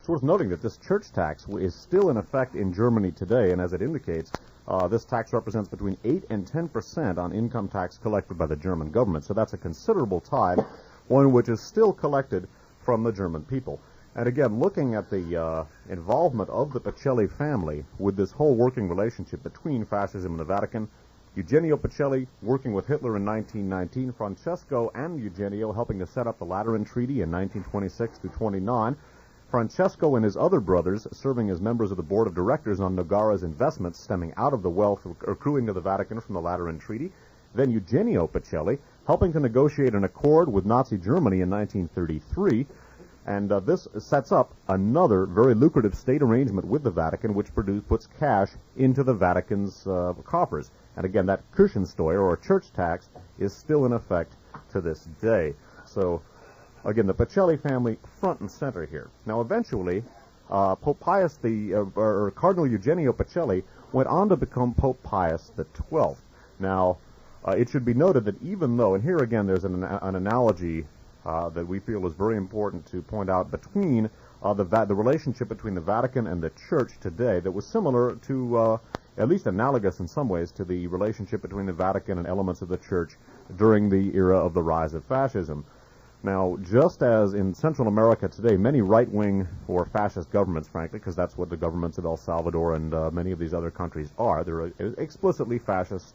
It's worth noting that this church tax is still in effect in Germany today, and as it indicates, this tax represents between 8 and 10% on income tax collected by the German government. So that's a considerable tithe, one which is still collected from the German people. And again, looking at the involvement of the Pacelli family with this whole working relationship between fascism and the Vatican, Eugenio Pacelli working with Hitler in 1919, Francesco and Eugenio helping to set up the Lateran Treaty in 1926 to 29, Francesco and his other brothers serving as members of the board of directors on Nogara's investments stemming out of the wealth accruing to the Vatican from the Lateran Treaty, then Eugenio Pacelli helping to negotiate an accord with Nazi Germany in 1933, and this sets up another very lucrative state arrangement with the Vatican, which puts cash into the Vatican's coffers. And again, that Kirchensteuer, or church tax, is still in effect to this day. So, again, the Pacelli family front and center here. Now, eventually, Pope Pius or Cardinal Eugenio Pacelli went on to become Pope Pius XII. Now, it should be noted that even though, and here again there's an analogy that we feel is very important to point out between the relationship between the Vatican and the Church today that was similar to, at least analogous in some ways, to the relationship between the Vatican and elements of the Church during the era of the rise of fascism. Now, just as in Central America today, many right-wing or fascist governments, frankly, because that's what the governments of El Salvador and many of these other countries are, they're explicitly fascist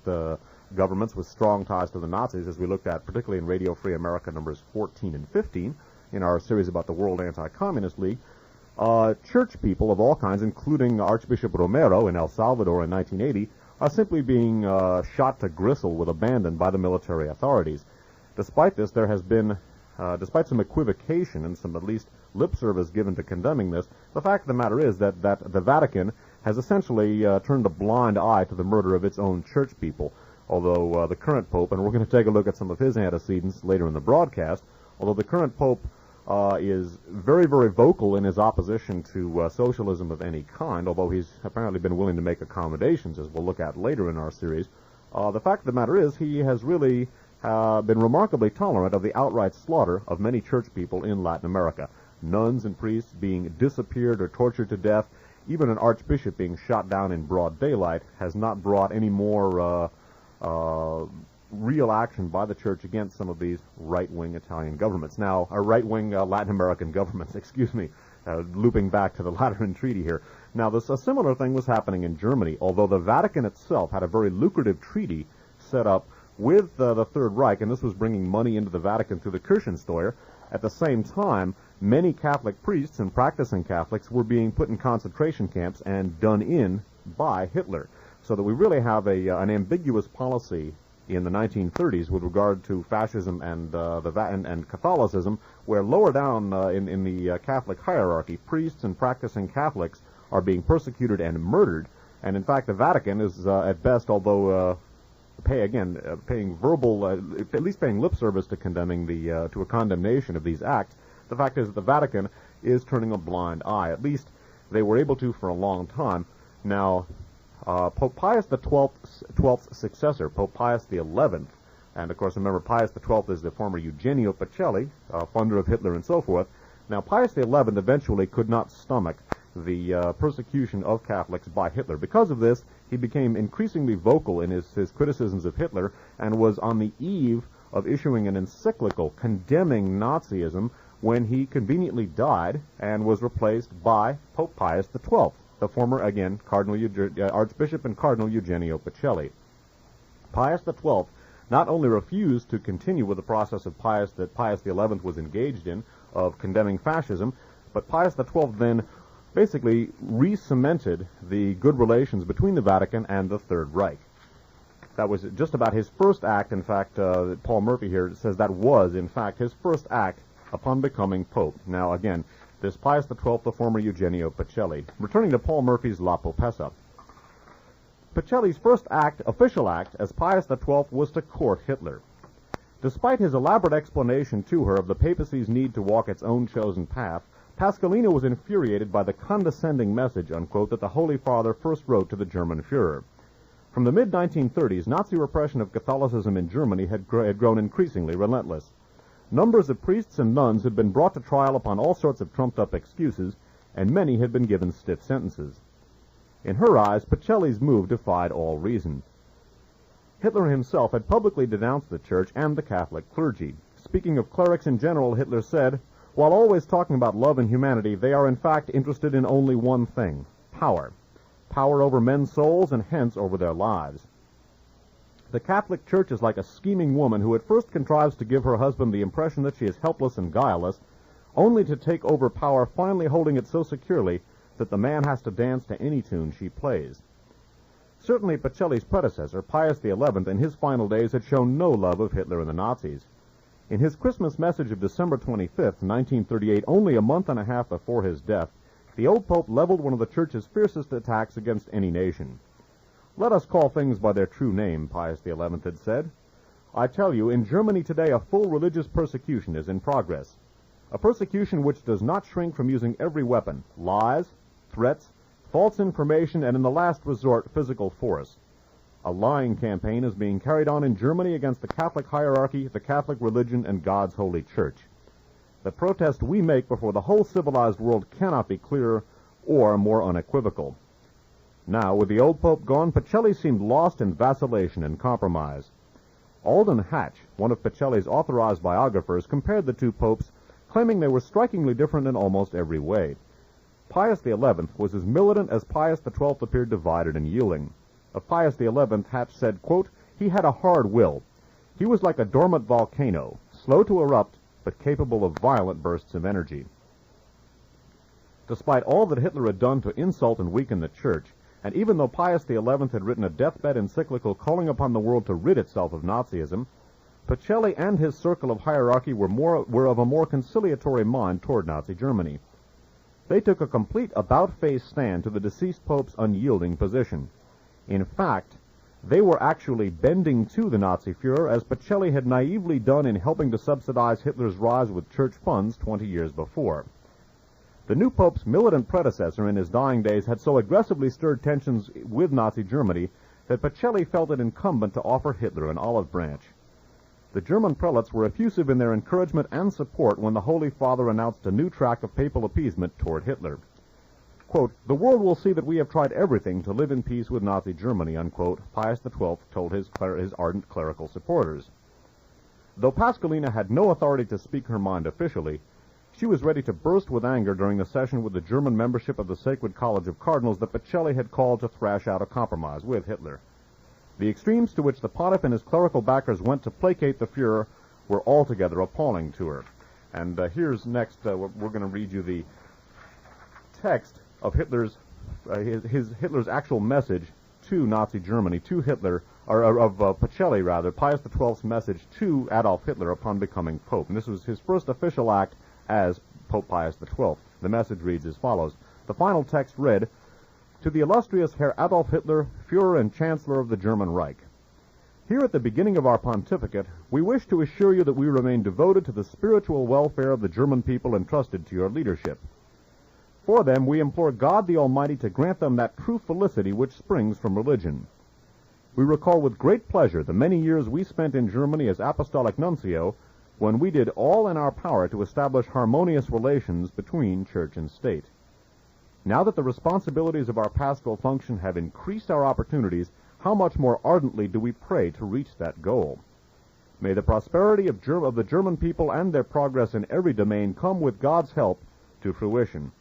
governments with strong ties to the Nazis, as we looked at particularly in Radio Free America numbers 14 and 15 in our series about the World Anti-Communist League. Church people of all kinds, including Archbishop Romero in El Salvador in 1980, are simply being shot to gristle with abandon by the military authorities. Despite this, there has been, despite some equivocation and some at least lip service given to condemning this, the fact of the matter is that the Vatican has essentially turned a blind eye to the murder of its own church people. Although the current Pope, and we're going to take a look at some of his antecedents later in the broadcast, although the current Pope is very, very vocal in his opposition to socialism of any kind, although he's apparently been willing to make accommodations, as we'll look at later in our series, the fact of the matter is he has really been remarkably tolerant of the outright slaughter of many church people in Latin America. Nuns and priests being disappeared or tortured to death, even an archbishop being shot down in broad daylight, has not brought any more real action by the Church against some of these right-wing Italian governments. Now, right-wing Latin American governments, excuse me, looping back to the Lateran Treaty here. Now, a similar thing was happening in Germany, although the Vatican itself had a very lucrative treaty set up with the Third Reich, and this was bringing money into the Vatican through the Kirchensteuer. At the same time, many Catholic priests and practicing Catholics were being put in concentration camps and done in by Hitler. So that we really have an ambiguous policy in the 1930s with regard to fascism and and Catholicism, where lower down in the Catholic hierarchy, priests and practicing Catholics are being persecuted and murdered. And in fact, the Vatican is at best, although paying verbal, at least paying lip service to condemning to a condemnation of these acts. The fact is that the Vatican is turning a blind eye. At least they were able to for a long time. Now, Pope Pius XII's successor, Pope Pius XI, and of course remember Pius XII is the former Eugenio Pacelli, funder of Hitler and so forth. Now Pius XI eventually could not stomach the persecution of Catholics by Hitler. Because of this, he became increasingly vocal in his criticisms of Hitler and was on the eve of issuing an encyclical condemning Nazism when he conveniently died and was replaced by Pope Pius XII. The former, again, Archbishop and Cardinal Eugenio Pacelli. Pius XII not only refused to continue with the process of that Pius XI was engaged in, of condemning fascism, but Pius XII then basically re-cemented the good relations between the Vatican and the Third Reich. That was just about his first act. In fact, Paul Murphy here says that was, in fact, his first act upon becoming Pope. Now, again, this Pius XII, the former Eugenio Pacelli. Returning to Paul Murphy's La Popessa. Pacelli's first official act as Pius XII was to court Hitler. Despite his elaborate explanation to her of the papacy's need to walk its own chosen path, Pasqualina was infuriated by the condescending message, unquote, that the Holy Father first wrote to the German Führer. From the mid-1930s, Nazi repression of Catholicism in Germany had grown increasingly relentless. Numbers of priests and nuns had been brought to trial upon all sorts of trumped-up excuses, and many had been given stiff sentences. In her eyes, Pacelli's move defied all reason. Hitler himself had publicly denounced the Church and the Catholic clergy. Speaking of clerics in general, Hitler said, "While always talking about love and humanity, they are in fact interested in only one thing, power. Power over men's souls and hence over their lives. The Catholic Church is like a scheming woman who at first contrives to give her husband the impression that she is helpless and guileless, only to take over power, finally holding it so securely that the man has to dance to any tune she plays." Certainly Pacelli's predecessor, Pius XI, in his final days had shown no love of Hitler and the Nazis. In his Christmas message of December 25, 1938, only a month and a half before his death, the old Pope leveled one of the Church's fiercest attacks against any nation. "Let us call things by their true name," Pius XI had said. "I tell you, in Germany today a full religious persecution is in progress. A persecution which does not shrink from using every weapon, lies, threats, false information, and in the last resort, physical force. A lying campaign is being carried on in Germany against the Catholic hierarchy, the Catholic religion, and God's holy Church. The protest we make before the whole civilized world cannot be clearer or more unequivocal." Now, with the old Pope gone, Pacelli seemed lost in vacillation and compromise. Alden Hatch, one of Pacelli's authorized biographers, compared the two popes, claiming they were strikingly different in almost every way. Pius XI was as militant as Pius XII appeared divided and yielding. Of Pius XI, Hatch said, quote, "He had a hard will. He was like a dormant volcano, slow to erupt, but capable of violent bursts of energy." Despite all that Hitler had done to insult and weaken the Church, and even though Pius XI had written a deathbed encyclical calling upon the world to rid itself of Nazism, Pacelli and his circle of hierarchy were of a more conciliatory mind toward Nazi Germany. They took a complete about-face stand to the deceased Pope's unyielding position. In fact, they were actually bending to the Nazi Führer as Pacelli had naively done in helping to subsidize Hitler's rise with church funds 20 years before. The new Pope's militant predecessor in his dying days had so aggressively stirred tensions with Nazi Germany that Pacelli felt it incumbent to offer Hitler an olive branch. The German prelates were effusive in their encouragement and support when the Holy Father announced a new track of papal appeasement toward Hitler. Quote, "The world will see that we have tried everything to live in peace with Nazi Germany," unquote, Pius XII told his ardent clerical supporters. Though Pasqualina had no authority to speak her mind officially, she was ready to burst with anger during the session with the German membership of the Sacred College of Cardinals that Pacelli had called to thrash out a compromise with Hitler. The extremes to which the pontiff and his clerical backers went to placate the Führer were altogether appalling to her. And here's next, we're going to read you the text of Hitler's actual message to Nazi Germany, to Hitler, of Pacelli rather, Pius XII's message to Adolf Hitler upon becoming Pope. And this was his first official act as Pope Pius XII. The message reads as follows. The final text read, "To the illustrious Herr Adolf Hitler, Führer and Chancellor of the German Reich. Here at the beginning of our pontificate, we wish to assure you that we remain devoted to the spiritual welfare of the German people entrusted to your leadership. For them, we implore God the Almighty to grant them that true felicity which springs from religion. We recall with great pleasure the many years we spent in Germany as Apostolic Nuncio, when we did all in our power to establish harmonious relations between church and state. Now that the responsibilities of our pastoral function have increased our opportunities, how much more ardently do we pray to reach that goal. May the prosperity of the German people and their progress in every domain come with God's help to fruition.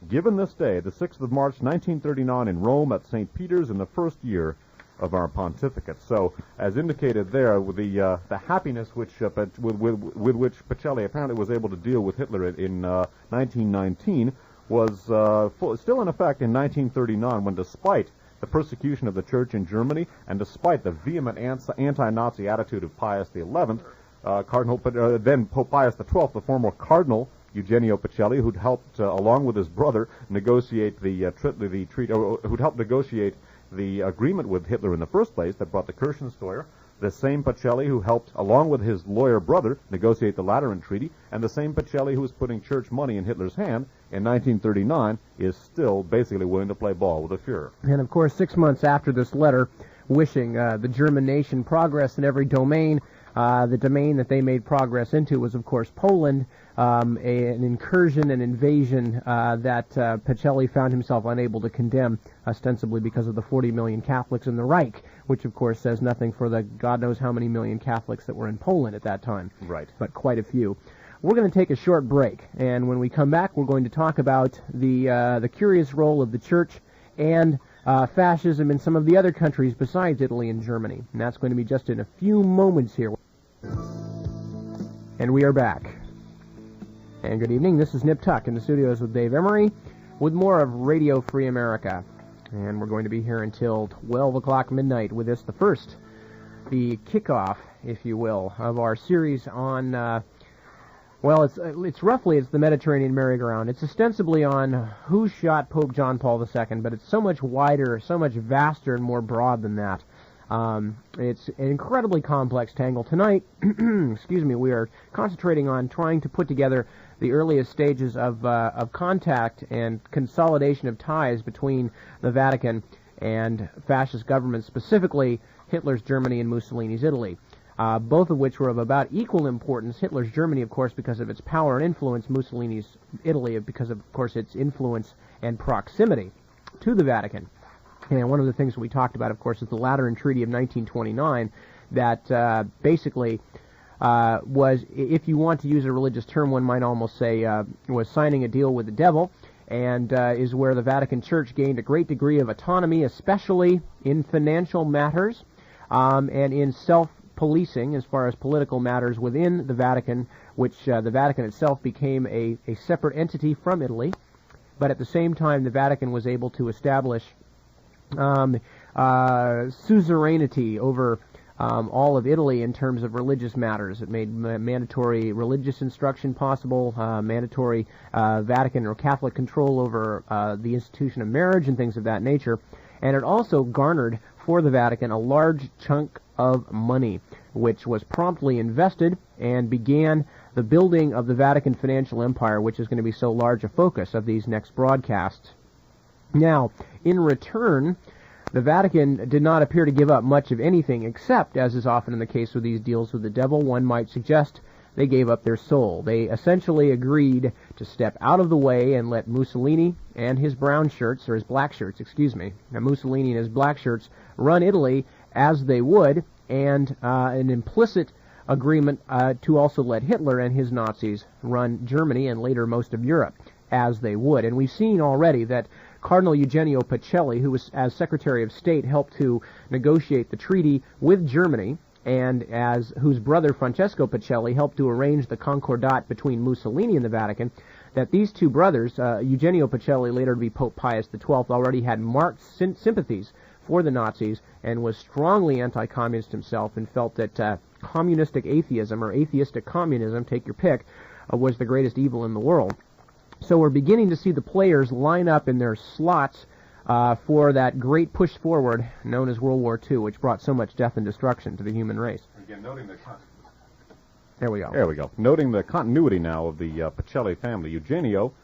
Given this day, the 6th of March, 1939, in Rome at St. Peter's in the first year of our pontificate." So, as indicated there, with the happiness with which Pacelli apparently was able to deal with Hitler in 1919 was still in effect in 1939, when despite the persecution of the Church in Germany and despite the vehement anti-Nazi attitude of Pius XI, then Pope Pius XII, the former Cardinal Eugenio Pacelli, who'd helped, along with his brother, negotiate who'd helped negotiate the agreement with Hitler in the first place that brought the Kirchensteuer, the same Pacelli who helped, along with his lawyer brother, negotiate the Lateran Treaty, and the same Pacelli who was putting church money in Hitler's hand in 1939, is still basically willing to play ball with the Führer. And, of course, 6 months after this letter, wishing the German nation progress in every domain, The domain that they made progress into was, of course, Poland, an incursion and invasion that Pacelli found himself unable to condemn, ostensibly because of the 40 million Catholics in the Reich, which, of course, says nothing for the God knows how many million Catholics that were in Poland at that time. Right. But quite a few. We're going to take a short break, and when we come back, we're going to talk about the curious role of the Church and fascism in some of the other countries besides Italy and Germany. And that's going to be just in a few moments here. And we are back. And good evening. This is Nip Tuck in the studios with Dave Emory with more of Radio Free America. And we're going to be here until 12 o'clock midnight with this, the kickoff, if you will, of our series on... well, it's the Mediterranean merry-go-round. It's ostensibly on who shot Pope John Paul II, but it's so much wider, so much vaster and more broad than that. It's an incredibly complex tangle. Tonight, excuse me, we are concentrating on trying to put together the earliest stages of contact and consolidation of ties between the Vatican and fascist governments, specifically Hitler's Germany and Mussolini's Italy. Both of which were of about equal importance. Hitler's Germany, of course, because of its power and influence. Mussolini's Italy, because of course, its influence and proximity to the Vatican. And one of the things we talked about, of course, is the Lateran Treaty of 1929 that basically was, if you want to use a religious term, one might almost say, was signing a deal with the devil, and is where the Vatican Church gained a great degree of autonomy, especially in financial matters and in self-policing as far as political matters within the Vatican, which the Vatican itself became a separate entity from Italy. But at the same time, the Vatican was able to establish suzerainty over all of Italy in terms of religious matters. It made mandatory religious instruction possible, mandatory Vatican or Catholic control over the institution of marriage and things of that nature. And it also garnered for the Vatican a large chunk of money, which was promptly invested and began the building of the Vatican financial empire, which is going to be so large a focus of these next broadcasts. Now, in return, the Vatican did not appear to give up much of anything except, as is often in the case with these deals with the devil, one might suggest they gave up their soul. They essentially agreed to step out of the way and let Mussolini and his brown shirts, or his black shirts, excuse me, Mussolini and his black shirts run Italy as they would, and an implicit agreement to also let Hitler and his Nazis run Germany and later most of Europe as they would. And we've seen already that Cardinal Eugenio Pacelli, who was, as Secretary of State, helped to negotiate the treaty with Germany, and whose brother Francesco Pacelli helped to arrange the concordat between Mussolini and the Vatican, that these two brothers, Eugenio Pacelli, later to be Pope Pius XII, already had marked sympathies for the Nazis and was strongly anti-communist himself and felt that communistic atheism, or atheistic communism, take your pick, was the greatest evil in the world. So we're beginning to see the players line up in their slots for that great push forward known as World War II, which brought so much death and destruction to the human race. Again, noting the there we go. There we go. Noting the continuity now of the Pacelli family. Eugenio,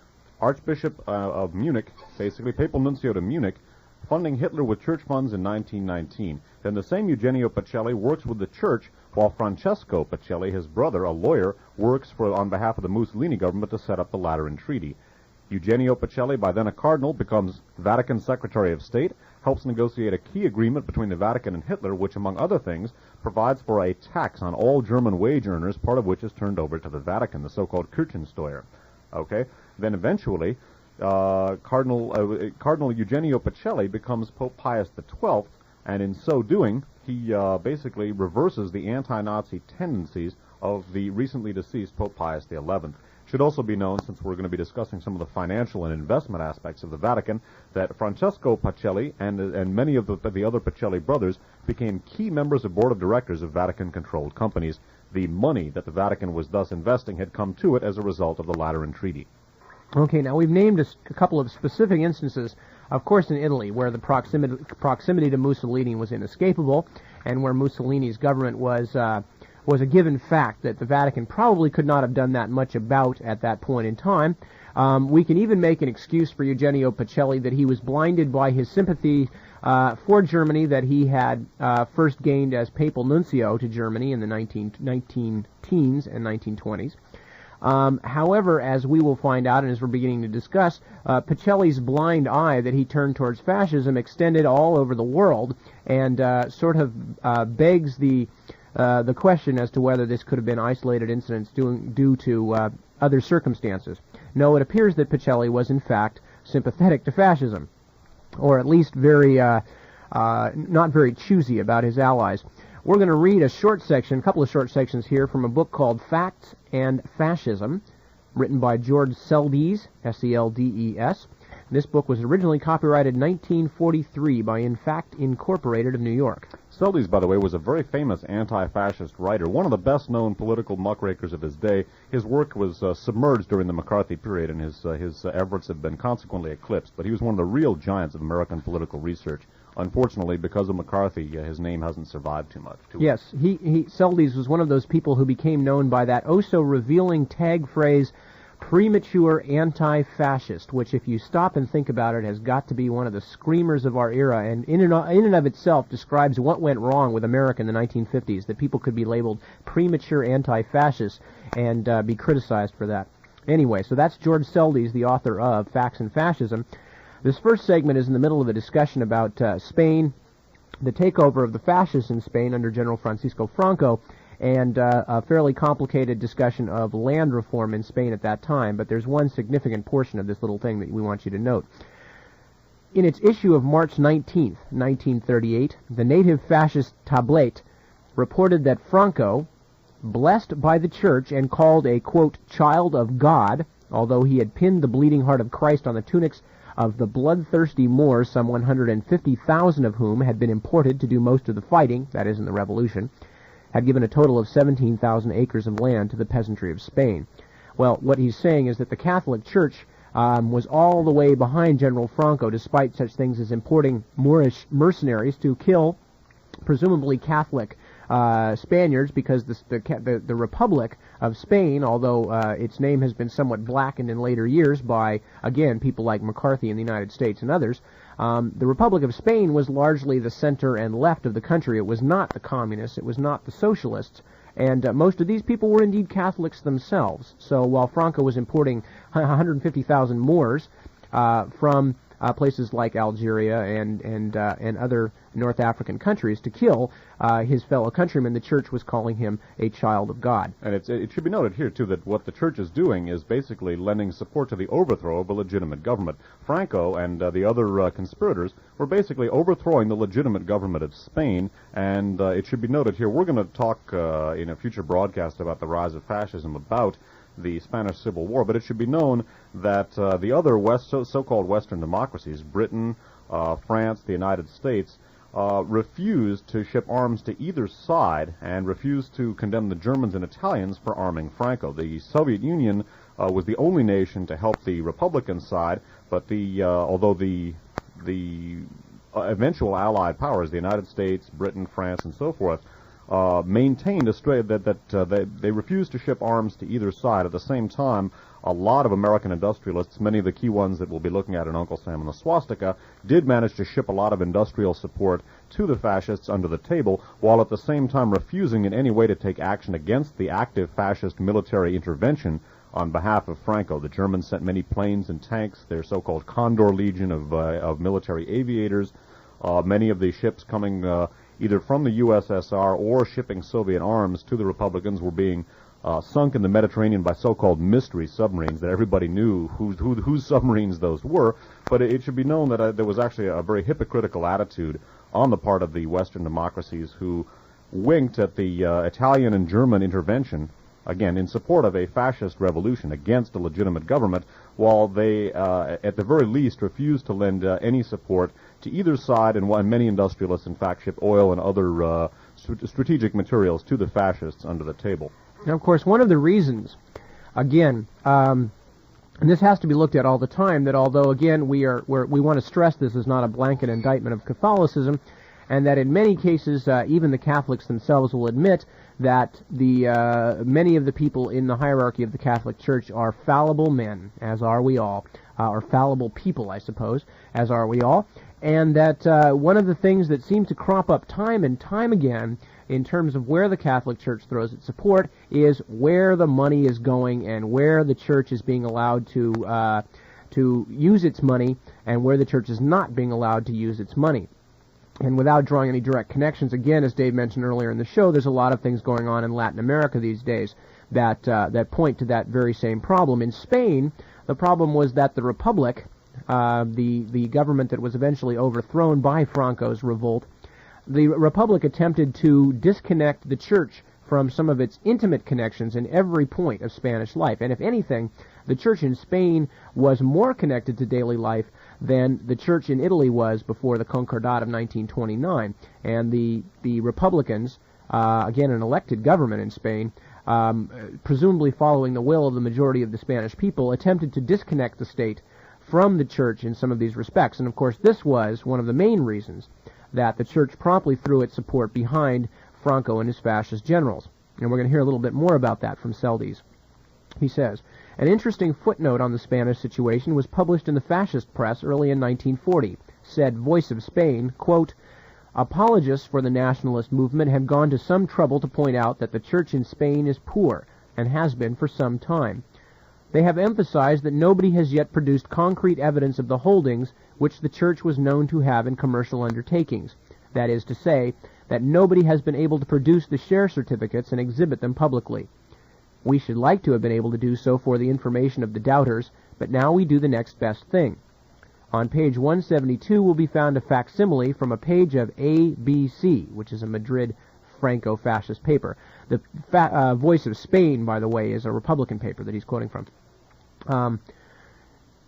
Archbishop of Munich, basically Papal Nuncio to Munich, funding Hitler with church funds in 1919. Then the same Eugenio Pacelli works with the church, while Francesco Pacelli, his brother, a lawyer, works on behalf of the Mussolini government to set up the Lateran Treaty. Eugenio Pacelli, by then a cardinal, becomes Vatican Secretary of State, helps negotiate a key agreement between the Vatican and Hitler, which, among other things, provides for a tax on all German wage earners, part of which is turned over to the Vatican, the so-called Kirchensteuer. Okay? Then eventually, Cardinal Eugenio Pacelli becomes Pope Pius XII, and in so doing, he basically reverses the anti-Nazi tendencies of the recently deceased Pope Pius XI. Should also be known, since we're going to be discussing some of the financial and investment aspects of the Vatican, that Francesco Pacelli and many of the other Pacelli brothers became key members of board of directors of Vatican-controlled companies. The money that the Vatican was thus investing had come to it as a result of the Lateran Treaty. Okay, now we've named a couple of specific instances, of course in Italy, where the proximity to Mussolini was inescapable, and where Mussolini's government was a given fact that the Vatican probably could not have done that much about at that point in time. We can even make an excuse for Eugenio Pacelli that he was blinded by his sympathy for Germany that he had first gained as papal nuncio to Germany in the 19 teens and 1920s. However, as we will find out and as we're beginning to discuss, Pacelli's blind eye that he turned towards fascism extended all over the world and sort of begs the question as to whether this could have been isolated incidents due to other circumstances. No, it appears that Pacelli was in fact sympathetic to fascism, or at least very not very choosy about his allies. We're going to read a couple of short sections here from a book called Facts and Fascism, written by George Seldes, S-E-L-D-E-S. This book was originally copyrighted 1943 by In Fact Incorporated of New York. Seldes, by the way, was a very famous anti-fascist writer, one of the best-known political muckrakers of his day. His work was submerged during the McCarthy period, and his efforts have been consequently eclipsed. But he was one of the real giants of American political research. Unfortunately, because of McCarthy, his name hasn't survived too much. Yes, Seldes was one of those people who became known by that oh-so-revealing tag phrase, premature anti-fascist, which, if you stop and think about it, has got to be one of the screamers of our era, and in and of itself describes what went wrong with America in the 1950s, that people could be labeled premature anti-fascists and be criticized for that. Anyway, so that's George Seldes, the author of Facts and Fascism. This first segment is in the middle of a discussion about Spain, the takeover of the fascists in Spain under General Francisco Franco, and a fairly complicated discussion of land reform in Spain at that time, but there's one significant portion of this little thing that we want you to note. In its issue of March 19th, 1938, the native fascist Tablet reported that Franco, blessed by the church and called a, quote, child of God, although he had pinned the bleeding heart of Christ on the tunics of the bloodthirsty Moors, some 150,000 of whom had been imported to do most of the fighting, that is, in the Revolution, had given a total of 17,000 acres of land to the peasantry of Spain. Well, what he's saying is that the Catholic Church was all the way behind General Franco, despite such things as importing Moorish mercenaries to kill, presumably Catholic Spaniards, because the Republic of Spain, although its name has been somewhat blackened in later years by, again, people like McCarthy in the United States and others, the Republic of Spain was largely the center and left of the country. It was not the communists, it was not the socialists, and most of these people were indeed Catholics themselves. So while Franco was importing 150,000 Moors from places like Algeria and other North African countries to kill his fellow countrymen, the church was calling him a child of God. And it should be noted here, too, that what the church is doing is basically lending support to the overthrow of a legitimate government. Franco and the other conspirators were basically overthrowing the legitimate government of Spain, and it should be noted here, we're going to talk in a future broadcast about the rise of fascism, about the Spanish Civil War, but it should be known that the other so-called Western democracies, Britain, France, the United States, refused to ship arms to either side and refused to condemn the Germans and Italians for arming Franco. The Soviet Union was the only nation to help the Republican side, but although the eventual Allied powers, the United States, Britain, France, and so forth, maintained that they refused to ship arms to either side. At the same time, a lot of American industrialists, many of the key ones that we'll be looking at in Uncle Sam and the Swastika, did manage to ship a lot of industrial support to the fascists under the table, while at the same time refusing in any way to take action against the active fascist military intervention on behalf of Franco. The Germans sent many planes and tanks, their so-called Condor Legion of military aviators, many of the ships coming either from the USSR or shipping Soviet arms to the Republicans were being sunk in the Mediterranean by so-called mystery submarines that everybody knew whose submarines those were. But it should be known that there was actually a very hypocritical attitude on the part of the Western democracies who winked at the Italian and German intervention, again, in support of a fascist revolution against a legitimate government, while they, at the very least, refused to lend any support to either side, and many industrialists, in fact, shipped oil and other strategic materials to the fascists under the table. Now, of course, one of the reasons, again, and this has to be looked at all the time, that although, again, we want to stress this is not a blanket indictment of Catholicism, and that in many cases, even the Catholics themselves will admit that many of the people in the hierarchy of the Catholic Church are fallible men, as are we all, or fallible people, I suppose, as are we all, and that one of the things that seems to crop up time and time again in terms of where the Catholic Church throws its support is where the money is going and where the Church is being allowed to use its money and where the Church is not being allowed to use its money. And without drawing any direct connections, again, as Dave mentioned earlier in the show, there's a lot of things going on in Latin America these days that point to that very same problem. In Spain, the problem was that the Republic, the government that was eventually overthrown by Franco's revolt, the Republic attempted to disconnect the Church from some of its intimate connections in every point of Spanish life. And if anything, the Church in Spain was more connected to daily life than the Church in Italy was before the Concordat of 1929. And the Republicans, again an elected government in Spain, presumably following the will of the majority of the Spanish people, attempted to disconnect the state from the Church in some of these respects. And of course this was one of the main reasons that the Church promptly threw its support behind Franco and his fascist generals. And we're going to hear a little bit more about that from Seldes. He says, an interesting footnote on the Spanish situation was published in the fascist press early in 1940. Said Voice of Spain, quote, apologists for the nationalist movement have gone to some trouble to point out that the Church in Spain is poor, and has been for some time. They have emphasized that nobody has yet produced concrete evidence of the holdings which the Church was known to have in commercial undertakings. That is to say, that nobody has been able to produce the share certificates and exhibit them publicly. We should like to have been able to do so for the information of the doubters, but now we do the next best thing. On page 172 will be found a facsimile from a page of ABC, which is a Madrid Franco-fascist paper. The Voice of Spain, by the way, is a Republican paper that he's quoting from.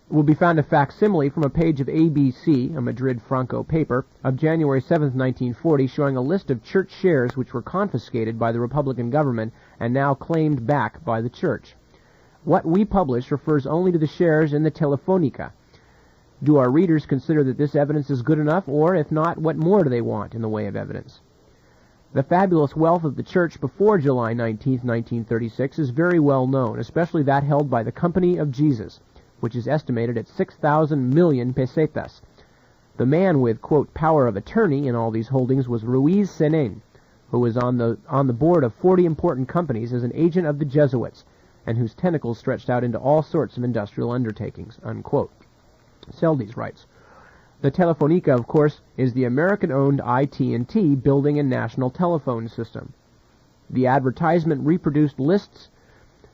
Will be found a facsimile from a page of ABC, a Madrid Franco paper, of January 7, 1940, showing a list of Church shares which were confiscated by the Republican government and now claimed back by the Church. What we publish refers only to the shares in the Telefonica. Do our readers consider that this evidence is good enough, or, if not, what more do they want in the way of evidence? The fabulous wealth of the Church before July 19, 1936 is very well known, especially that held by the Company of Jesus, which is estimated at 6,000 million pesetas. The man with, quote, power of attorney in all these holdings was Ruiz Senen, who was on the board of 40 important companies as an agent of the Jesuits, and whose tentacles stretched out into all sorts of industrial undertakings, unquote. Seldes writes, the Telefonica, of course, is the American-owned IT&T building and national telephone system. The advertisement reproduced lists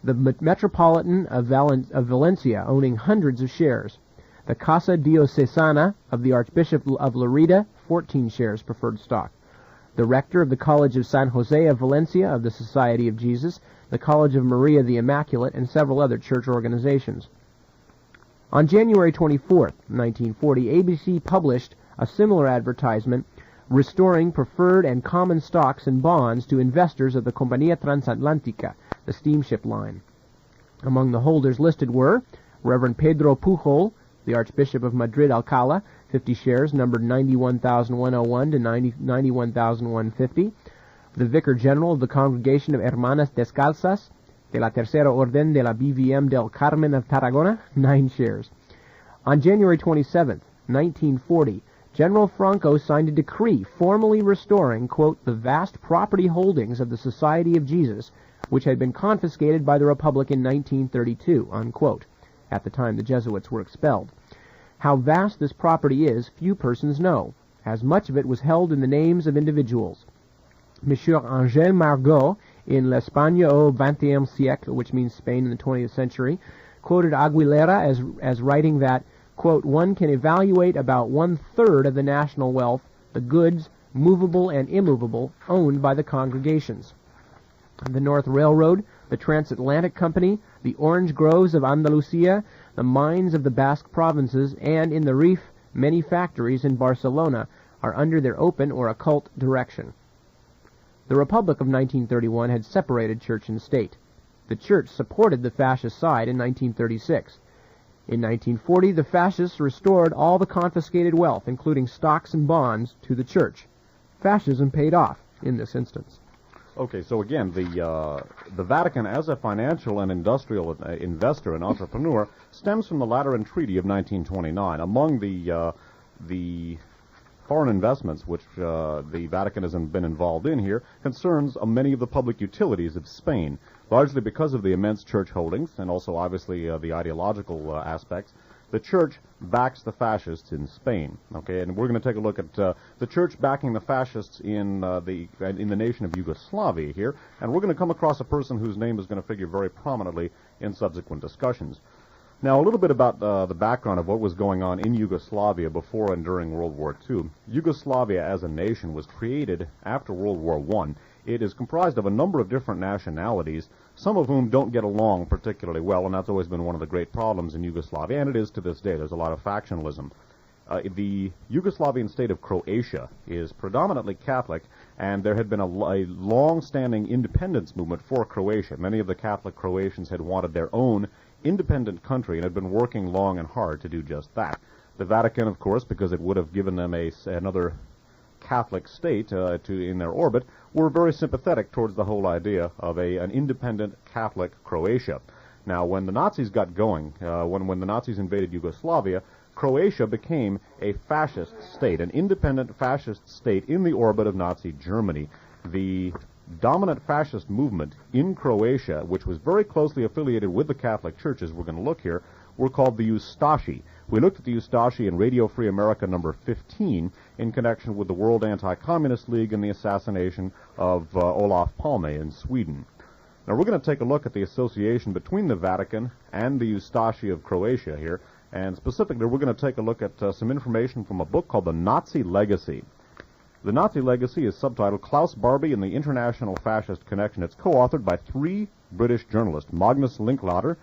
the Metropolitan of Valencia owning hundreds of shares, the Casa Diocesana of the Archbishop of Lerida, 14 shares preferred stock, the rector of the College of San Jose of Valencia of the Society of Jesus, the College of Maria the Immaculate, and several other church organizations. On January 24, 1940, ABC published a similar advertisement restoring preferred and common stocks and bonds to investors of the Compañía Transatlántica, the steamship line. Among the holders listed were Reverend Pedro Pujol, the Archbishop of Madrid Alcalá, 50 shares, numbered 91,101 to 91,150, the Vicar General of the Congregation of Hermanas Descalzas de la Tercera Orden de la BVM del Carmen of Tarragona, 9 shares. On January 27, 1940, General Franco signed a decree formally restoring, quote, the vast property holdings of the Society of Jesus, which had been confiscated by the Republic in 1932, unquote, at the time the Jesuits were expelled. How vast this property is, few persons know, as much of it was held in the names of individuals. Monsieur Angel Margot, in L'Espagne au XXe siècle, which means Spain in the 20th century, quoted Aguilera as writing that, quote, one can evaluate about 1/3 of the national wealth, the goods, movable and immovable, owned by the congregations. The North Railroad, the Transatlantic Company, the orange groves of Andalusia, the mines of the Basque provinces, and in the Rif, many factories in Barcelona are under their open or occult direction. The Republic of 1931 had separated church and state. The church supported the fascist side in 1936. In 1940, the fascists restored all the confiscated wealth, including stocks and bonds, to the church. Fascism paid off in this instance. Okay, so again, the Vatican as a financial and industrial investor and entrepreneur stems from the Lateran Treaty of 1929. Among the foreign investments which the Vatican has been involved in here concerns many of the public utilities of Spain, largely because of the immense church holdings and also obviously the ideological aspects. The church backs the fascists in Spain. Okay, and we're going to take a look at the church backing the fascists in the nation of Yugoslavia here, and we're going to come across a person whose name is going to figure very prominently in subsequent discussions. Now, a little bit about the background of what was going on in Yugoslavia before and during World War II. Yugoslavia as a nation was created after World War I. It is comprised of a number of different nationalities, some of whom don't get along particularly well, and that's always been one of the great problems in Yugoslavia, and it is to this day. There's a lot of factionalism. The Yugoslavian state of Croatia is predominantly Catholic, and there had been a long-standing independence movement for Croatia. Many of the Catholic Croatians had wanted their own independent country and had been working long and hard to do just that. The Vatican, of course, because it would have given them another Catholic state in their orbit, were very sympathetic towards the whole idea of an independent Catholic Croatia. Now, when the Nazis got going, when the Nazis invaded Yugoslavia, Croatia became a fascist state, an independent fascist state in the orbit of Nazi Germany. The dominant fascist movement in Croatia, which was very closely affiliated with the Catholic churches, we're going to look here, were called the Ustashi. We looked at the Ustashi in Radio Free America number 15 in connection with the World Anti-Communist League and the assassination of Olof Palme in Sweden. Now, we're going to take a look at the association between the Vatican and the Ustashi of Croatia here, and specifically we're going to take a look at some information from a book called The Nazi Legacy. The Nazi Legacy is subtitled Klaus Barbie and the International Fascist Connection. It's co-authored by 3 British journalists, Magnus Linklater,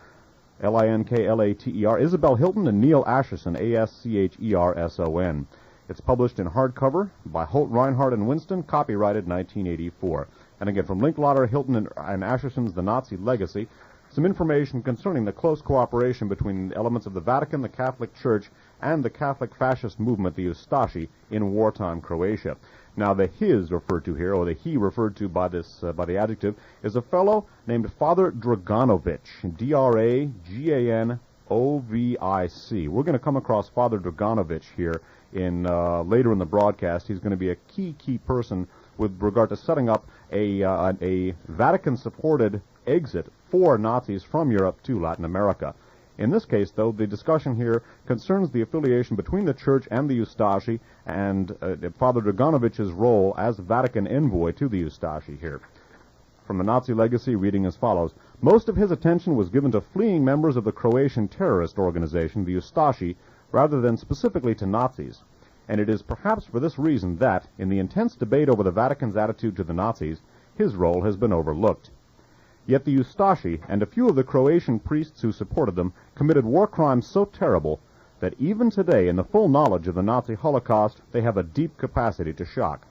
Linklater, Isabel Hilton, and Neil Ascherson, Ascherson. It's published in hardcover by Holt, Reinhardt, and Winston, copyrighted 1984. And again, from Linklater, Hilton, and Ascherson's The Nazi Legacy, some information concerning the close cooperation between elements of the Vatican, the Catholic Church, and the Catholic fascist movement, the Ustashi, in wartime Croatia. Now, the his referred to here, or the he referred to by the adjective, is a fellow named Father Draganovic, Draganovic. We're going to come across Father Draganovic here later in the broadcast. He's going to be a key person with regard to setting up a Vatican-supported exit for Nazis from Europe to Latin America. In this case, though, the discussion here concerns the affiliation between the Church and the Ustashi and Father Draganovic's role as Vatican envoy to the Ustashi here. From the Nazi Legacy, reading as follows. Most of his attention was given to fleeing members of the Croatian terrorist organization, the Ustashi, rather than specifically to Nazis. And it is perhaps for this reason that, in the intense debate over the Vatican's attitude to the Nazis, his role has been overlooked. Yet the Ustashi and a few of the Croatian priests who supported them committed war crimes so terrible that even today, in the full knowledge of the Nazi Holocaust, they have a deep capacity to shock.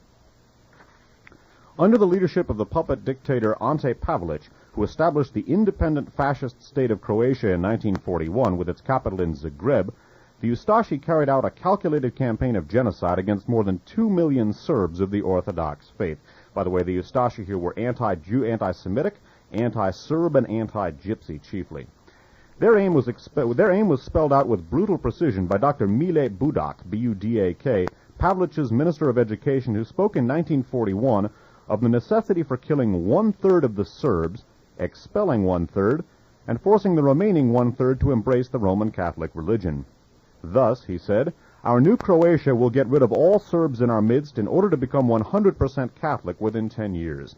Under the leadership of the puppet dictator Ante Pavelic, who established the independent fascist state of Croatia in 1941 with its capital in Zagreb, the Ustashi carried out a calculated campaign of genocide against more than 2 million Serbs of the Orthodox faith. By the way, the Ustashi here were anti-Jew, anti-Semitic, anti-Serb, and anti-Gypsy chiefly. Their aim was spelled out with brutal precision by Dr. Mile Budak, B-U-D-A-K, Pavlic's Minister of Education, who spoke in 1941 of the necessity for killing 1/3 of the Serbs, expelling 1/3, and forcing the remaining 1/3 to embrace the Roman Catholic religion. Thus, he said, our new Croatia will get rid of all Serbs in our midst in order to become 100% Catholic within 10 years.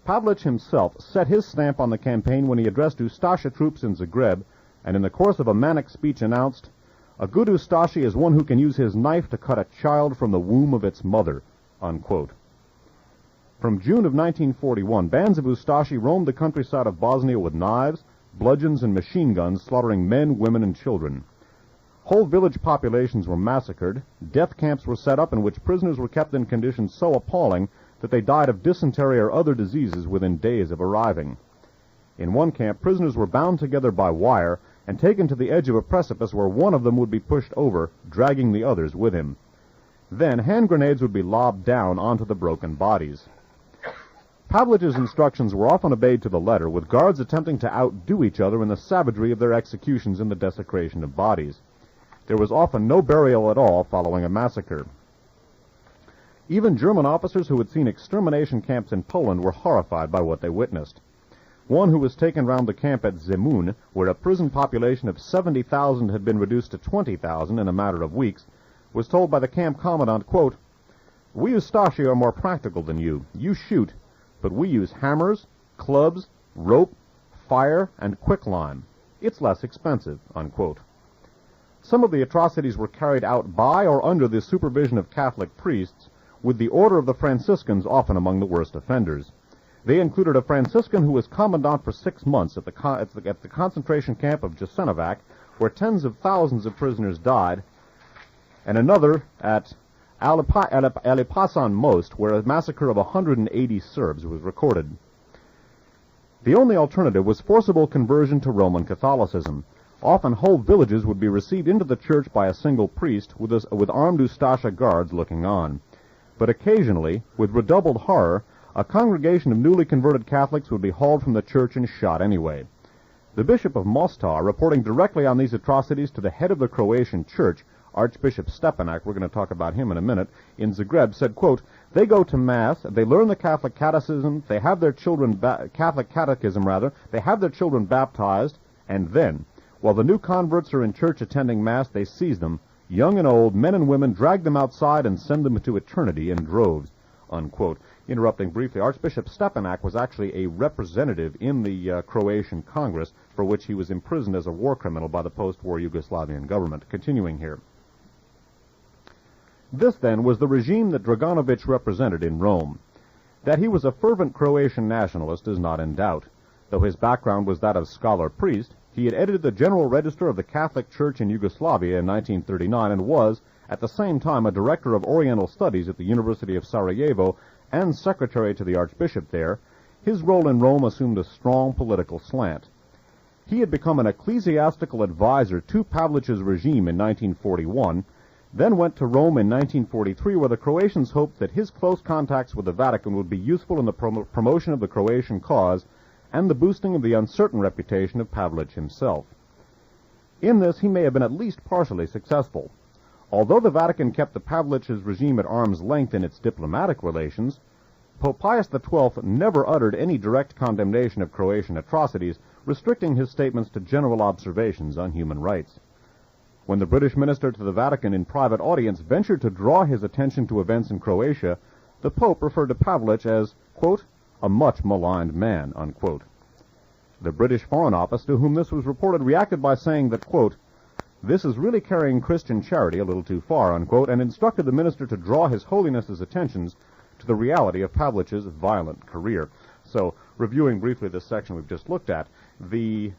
Pavelic himself set his stamp on the campaign when he addressed Ustashi troops in Zagreb, and in the course of a manic speech announced, "A good Ustashi is one who can use his knife to cut a child from the womb of its mother," unquote. From June of 1941, bands of Ustashi roamed the countryside of Bosnia with knives, bludgeons, and machine guns, slaughtering men, women, and children. Whole village populations were massacred, death camps were set up in which prisoners were kept in conditions so appalling that they died of dysentery or other diseases within days of arriving. In one camp, prisoners were bound together by wire and taken to the edge of a precipice where one of them would be pushed over, dragging the others with him. Then hand grenades would be lobbed down onto the broken bodies. Pavlich's instructions were often obeyed to the letter, with guards attempting to outdo each other in the savagery of their executions and the desecration of bodies. There was often no burial at all following a massacre. Even German officers who had seen extermination camps in Poland were horrified by what they witnessed. One who was taken round the camp at Zemun, where a prison population of 70,000 had been reduced to 20,000 in a matter of weeks, was told by the camp commandant, quote, "We Ustashi are more practical than you. You shoot, but we use hammers, clubs, rope, fire, and quicklime. It's less expensive," unquote. Some of the atrocities were carried out by or under the supervision of Catholic priests, with the Order of the Franciscans often among the worst offenders. They included a Franciscan who was commandant for 6 months at the concentration camp of Jasenovac, where tens of thousands of prisoners died, and another at Alipasan Most, where a massacre of 180 Serbs was recorded. The only alternative was forcible conversion to Roman Catholicism. Often whole villages would be received into the church by a single priest, with armed Ustasha guards looking on. But occasionally, with redoubled horror, a congregation of newly converted Catholics would be hauled from the church and shot anyway. The Bishop of Mostar, reporting directly on these atrocities to the head of the Croatian church, Archbishop Stepanak, we're going to talk about him in a minute, in Zagreb, said, quote, "They go to Mass, they learn the Catholic catechism, they have their children, they have their children baptized, and then, while the new converts are in church attending Mass, they seize them, young and old, men and women, drag them outside and send them to eternity in droves," unquote. Interrupting briefly, Archbishop Stepanak was actually a representative in the Croatian Congress, for which he was imprisoned as a war criminal by the post-war Yugoslavian government. Continuing here. This, then, was the regime that Draganović represented in Rome. That he was a fervent Croatian nationalist is not in doubt. Though his background was that of scholar-priest, he had edited the General Register of the Catholic Church in Yugoslavia in 1939 and was, at the same time, a director of Oriental Studies at the University of Sarajevo and secretary to the Archbishop there. His role in Rome assumed a strong political slant. He had become an ecclesiastical advisor to Pavlich's regime in 1941, then went to Rome in 1943, where the Croatians hoped that his close contacts with the Vatican would be useful in the promotion of the Croatian cause and the boosting of the uncertain reputation of Pavelic himself. In this, he may have been at least partially successful. Although the Vatican kept the Pavelich's regime at arm's length in its diplomatic relations, Pope Pius XII never uttered any direct condemnation of Croatian atrocities, restricting his statements to general observations on human rights. When the British minister to the Vatican in private audience ventured to draw his attention to events in Croatia, the Pope referred to Pavelic as, quote, "a much maligned man," unquote. The British Foreign Office, to whom this was reported, reacted by saying that, quote, "this is really carrying Christian charity a little too far," unquote, and instructed the minister to draw His Holiness's attentions to the reality of Pavlich's violent career. So, reviewing briefly this section we've just looked at, the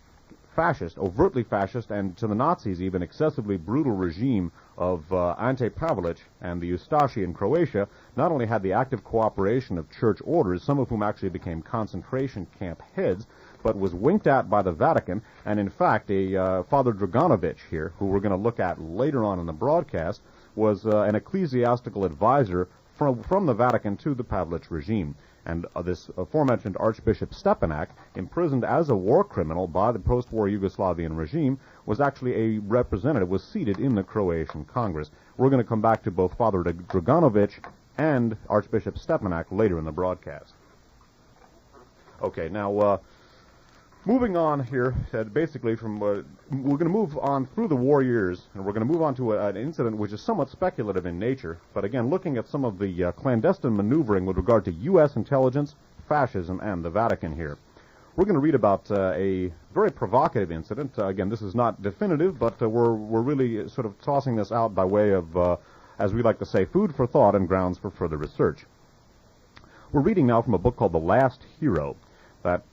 fascist, overtly fascist, and to the Nazis even excessively brutal regime of Ante Pavelic and the Ustashi in Croatia not only had the active cooperation of church orders, some of whom actually became concentration camp heads, but was winked at by the Vatican, and in fact Father Draganović here, who we're going to look at later on in the broadcast, was an ecclesiastical advisor from the Vatican to the Pavelic regime. And this aforementioned Archbishop Stepanak, imprisoned as a war criminal by the post-war Yugoslavian regime, was actually a representative, was seated in the Croatian Congress. We're going to come back to both Father Draganović and Archbishop Stepanak later in the broadcast. Okay, now, moving on here, basically from, we're going to move on through the war years, and we're going to move on to an incident which is somewhat speculative in nature, but again, looking at some of the clandestine maneuvering with regard to U.S. intelligence, fascism, and the Vatican here. We're going to read about a very provocative incident. Again, this is not definitive, but we're really sort of tossing this out by way of, as we like to say, food for thought and grounds for further research. We're reading now from a book called The Last Hero. That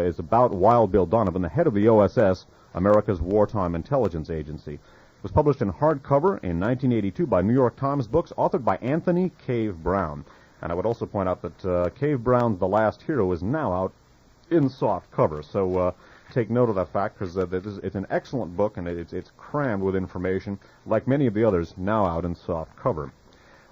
is about Wild Bill Donovan, the head of the OSS, America's wartime intelligence agency. It was published in hardcover in 1982 by New York Times Books, authored by Anthony Cave Brown. And I would also point out that Cave Brown's The Last Hero is now out in soft cover. So take note of that fact, because it's an excellent book, and it's crammed with information, like many of the others, now out in soft cover.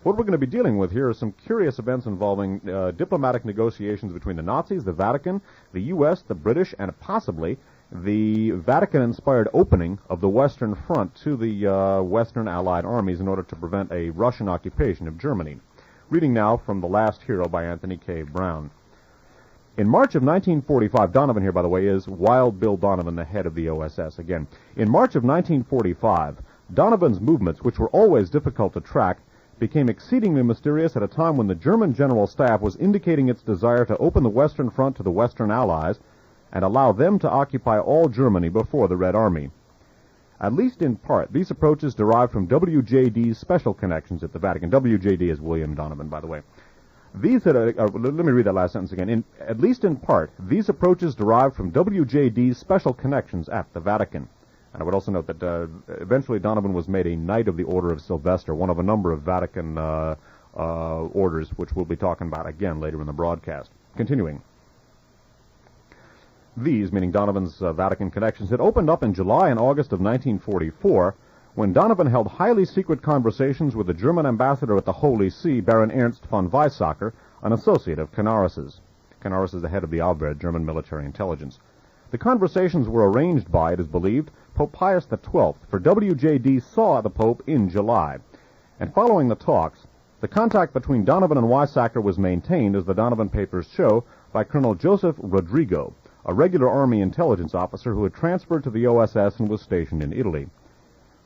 What we're going to be dealing with here are some curious events involving diplomatic negotiations between the Nazis, the Vatican, the U.S., the British, and possibly the Vatican-inspired opening of the Western Front to the Western Allied armies in order to prevent a Russian occupation of Germany. Reading now from The Last Hero by Anthony K. Brown. In March of 1945, Donovan here, by the way, is Wild Bill Donovan, the head of the OSS. Again, in March of 1945, Donovan's movements, which were always difficult to track, became exceedingly mysterious at a time when the German General Staff was indicating its desire to open the Western Front to the Western Allies and allow them to occupy all Germany before the Red Army. At least in part, these approaches derived from WJD's special connections at the Vatican. WJD is William Donovan, by the way. Let me read that last sentence again. At least in part, these approaches derived from WJD's special connections at the Vatican. And I would also note that eventually Donovan was made a Knight of the Order of Sylvester, one of a number of Vatican orders, which we'll be talking about again later in the broadcast. Continuing. These, meaning Donovan's Vatican connections, had opened up in July and August of 1944, when Donovan held highly secret conversations with the German ambassador at the Holy See, Baron Ernst von Weizsäcker, an associate of Canaris's. Canaris is the head of the Abwehr, German military intelligence. The conversations were arranged by, it is believed, Pope Pius XII, for WJD saw the Pope in July. And following the talks, the contact between Donovan and Weizsäcker was maintained, as the Donovan papers show, by Colonel Joseph Rodrigo, a regular Army intelligence officer who had transferred to the OSS and was stationed in Italy.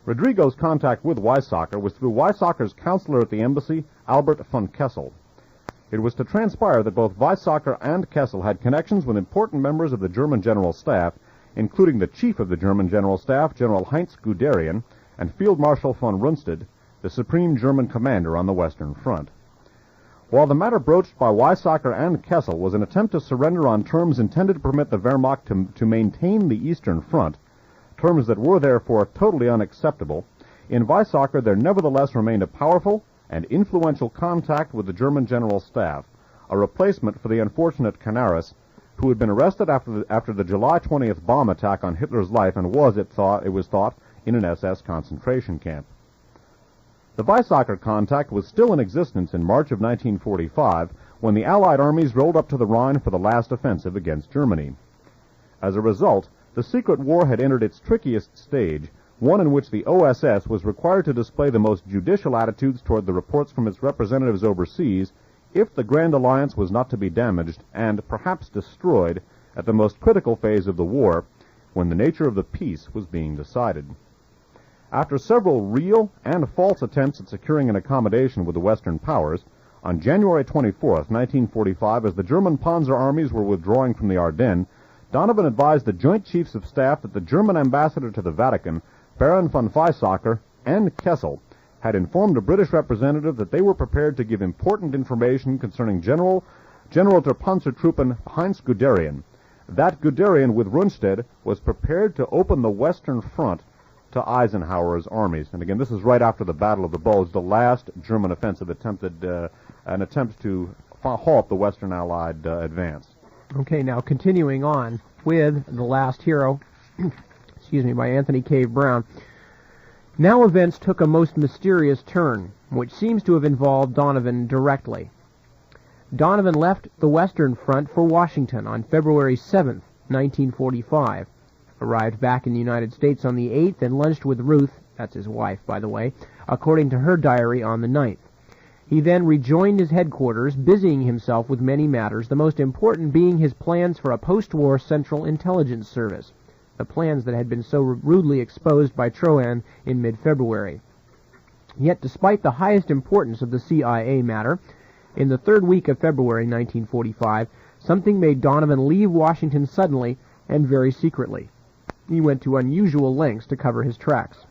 Rodrigo's contact with Weizsäcker was through Weizsäcker's counselor at the embassy, Albert von Kessel. It was to transpire that both Weizsäcker and Kessel had connections with important members of the German General Staff, including the Chief of the German General Staff, General Heinz Guderian, and Field Marshal von Rundstedt, the supreme German commander on the Western Front. While the matter broached by Weizsäcker and Kessel was an attempt to surrender on terms intended to permit the Wehrmacht to maintain the Eastern Front, terms that were therefore totally unacceptable, in Weizsäcker there nevertheless remained a powerful and influential contact with the German General Staff, a replacement for the unfortunate Canaris, who had been arrested after the July 20th bomb attack on Hitler's life and was, it was thought, in an SS concentration camp. The Weizsäcker contact was still in existence in March of 1945, when the Allied armies rolled up to the Rhine for the last offensive against Germany. As a result, the secret war had entered its trickiest stage, one in which the OSS was required to display the most judicial attitudes toward the reports from its representatives overseas if the Grand Alliance was not to be damaged and perhaps destroyed at the most critical phase of the war, when the nature of the peace was being decided. After several real and false attempts at securing an accommodation with the Western powers, on January 24th, 1945, as the German Panzer armies were withdrawing from the Ardennes, Donovan advised the Joint Chiefs of Staff that the German ambassador to the Vatican, Baron von Weizsäcker, and Kessel had informed a British representative that they were prepared to give important information concerning General der Panzertruppen Heinz Guderian. That Guderian, with Rundstedt, was prepared to open the Western Front to Eisenhower's armies. And again, this is right after the Battle of the Bulge, the last German offensive an attempt to halt the Western Allied advance. Okay, now continuing on with The Last Hero, by Anthony K. Brown. Now events took a most mysterious turn, which seems to have involved Donovan directly. Donovan left the Western Front for Washington on February 7th, 1945, arrived back in the United States on the 8th, and lunched with Ruth, that's his wife, by the way, according to her diary, on the 9th. He then rejoined his headquarters, busying himself with many matters, the most important being his plans for a post-war Central Intelligence Service, the plans that had been so rudely exposed by Trohan in mid-February. Yet, despite the highest importance of the CIA matter, in the third week of February 1945, something made Donovan leave Washington suddenly and very secretly. He went to unusual lengths to cover his tracks.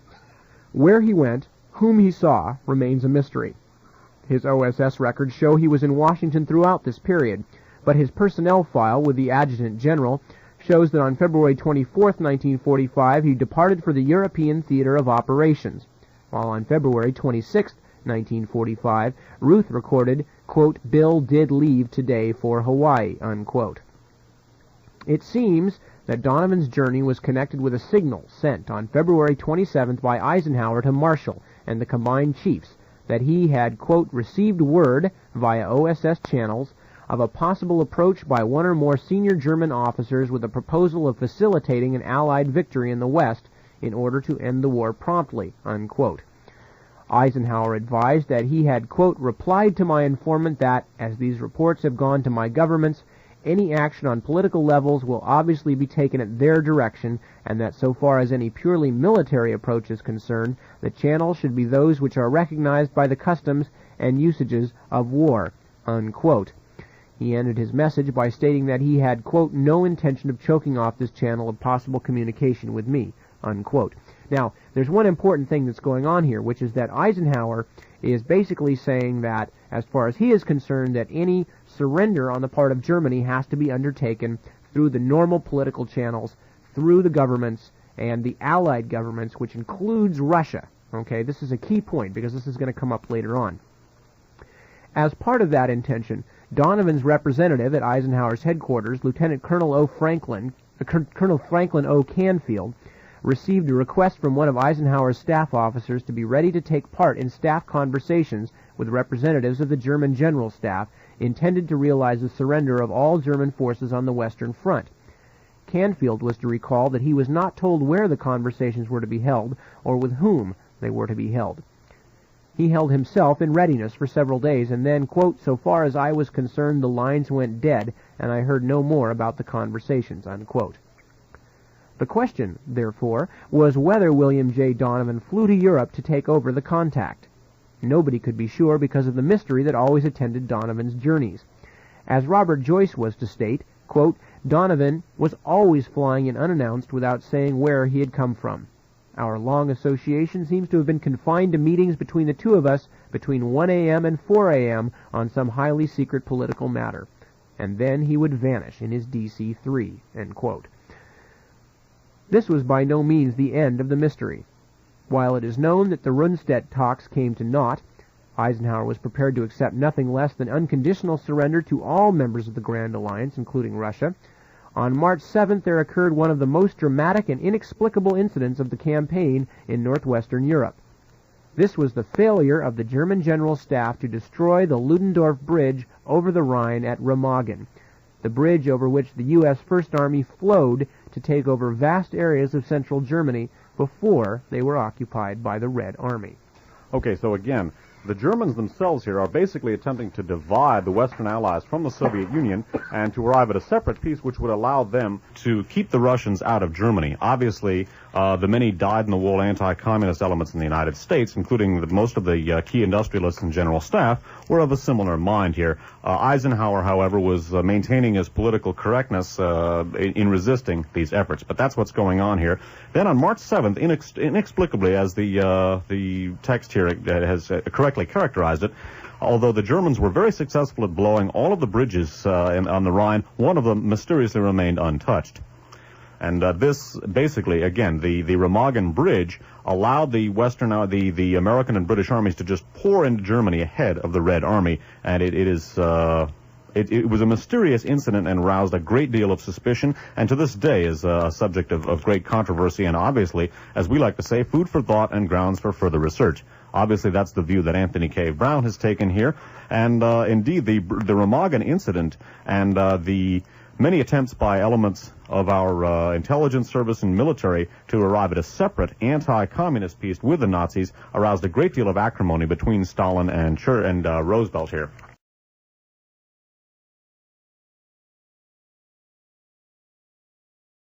Where he went, whom he saw, remains a mystery. His OSS records show he was in Washington throughout this period, but his personnel file with the Adjutant General shows that on February 24, 1945, he departed for the European Theater of Operations, while on February 26, 1945, Ruth recorded, quote, "Bill did leave today for Hawaii," unquote. It seems that Donovan's journey was connected with a signal sent on February 27th by Eisenhower to Marshall and the combined chiefs that he had, quote, received word via OSS channels of a possible approach by one or more senior German officers with a proposal of facilitating an Allied victory in the West in order to end the war promptly, unquote. Eisenhower advised that he had, quote, replied to my informant that, as these reports have gone to my governments, any action on political levels will obviously be taken at their direction, and that so far as any purely military approach is concerned, the channels should be those which are recognized by the customs and usages of war, unquote. He ended his message by stating that he had, quote, no intention of choking off this channel of possible communication with me, unquote. Now, there's one important thing that's going on here, which is that Eisenhower is basically saying that, as far as he is concerned, that any surrender on the part of Germany has to be undertaken through the normal political channels, through the governments and the Allied governments, which includes Russia. Okay, this is a key point because this is going to come up later on. As part of that intention, Donovan's representative at Eisenhower's headquarters, Lieutenant Colonel Franklin O. Canfield, received a request from one of Eisenhower's staff officers to be ready to take part in staff conversations with representatives of the German General Staff intended to realize the surrender of all German forces on the Western Front. Canfield was to recall that he was not told where the conversations were to be held or with whom they were to be held. He held himself in readiness for several days, and then, quote, so far as I was concerned, the lines went dead, and I heard no more about the conversations, unquote. The question, therefore, was whether William J. Donovan flew to Europe to take over the contact. Nobody could be sure because of the mystery that always attended Donovan's journeys. As Robert Joyce was to state, quote, Donovan was always flying in unannounced without saying where he had come from. Our long association seems to have been confined to meetings between the two of us between 1 a.m. and 4 a.m. on some highly secret political matter. And then he would vanish in his DC-3, end quote. This was by no means the end of the mystery. While it is known that the Rundstedt talks came to naught, Eisenhower was prepared to accept nothing less than unconditional surrender to all members of the Grand Alliance, including Russia. On March 7th, there occurred one of the most dramatic and inexplicable incidents of the campaign in northwestern Europe. This was the failure of the German General Staff to destroy the Ludendorff Bridge over the Rhine at Remagen, the bridge over which the U.S. First Army flowed to take over vast areas of central Germany before they were occupied by the Red Army. Okay, so again, the Germans themselves here are basically attempting to divide the Western Allies from the Soviet Union and to arrive at a separate peace which would allow them to keep the Russians out of Germany. Obviously, the many dyed-in-the-wool anti-communist elements in the United States, including most of the key industrialists and general staff, were of a similar mind here. Eisenhower, however, was maintaining his political correctness in resisting these efforts. But that's what's going on here. Then on March 7th, inexplicably, as the text here has correctly characterized it, although the Germans were very successful at blowing all of the bridges on the Rhine, one of them mysteriously remained untouched. And this basically, again, the Remagen Bridge allowed the American and British armies to just pour into Germany ahead of the Red Army, and it was a mysterious incident and roused a great deal of suspicion, and to this day is a subject of great controversy and obviously, as we like to say, food for thought and grounds for further research. Obviously, that's the view that Anthony K. Brown has taken here, and indeed, the Remagen incident and the many attempts by elements of our intelligence service and military to arrive at a separate anti-communist peace with the Nazis aroused a great deal of acrimony between Stalin and Roosevelt here.